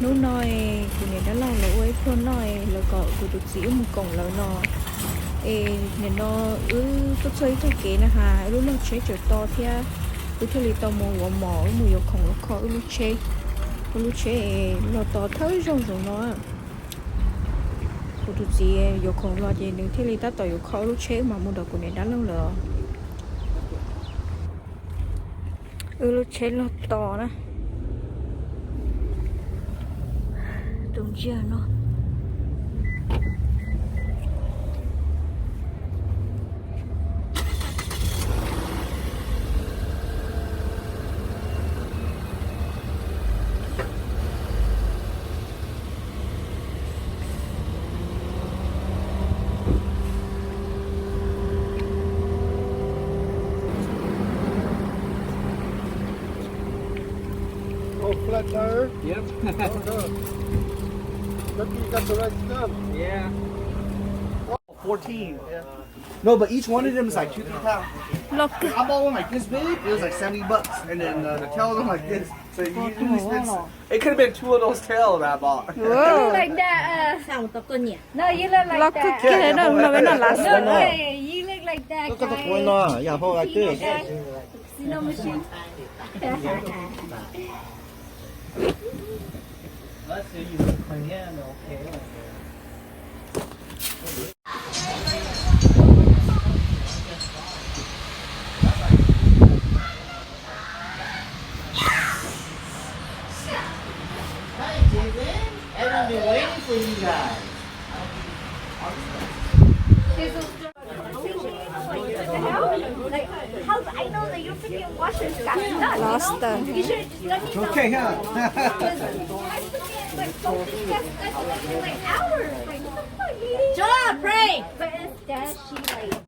Nó nói của này đã lâu là ôi phun nói là có của tụi chị một cổng là nó nên nó tôi chơi tôi kể là hà lúc nó chơi chơi to thì tôi thấy tao mua mỏ mua nhiều cổng nó khó lúc chơi nó to thới rồi nó của tụi chị nhiều cổng lo gì đừng thấy tao tao nhiều khó lúc chơi mà mua được của này đã lâu rồi lúc chơi nó to nè đúng chưa nó Oh, flat tire? Yep. Oh, good. Look, you got the right stuff. Yeah. 14. Yeah. No, but each one of them is like 2-3 pounds. look I bought one like this big. It was like $70, and then the tails are like this. So you usually spend. It could have been 2 of those tails that I bought. whoa Like that. No, you look like look that. cái nó bên nó last No way. You look like that Look at the guy. point on. Yeah, hold like this. Casino machine. Let's see you look yeah, okay. Hi, David. I've been waiting for you guys. Like, how I know that your freaking washers got stuck. Lost You should have just let me know. Okay, huh? Because I freaking like something got stuck in like hours. Like, what the fuck, lady? Shut up, pray. But instead, she like.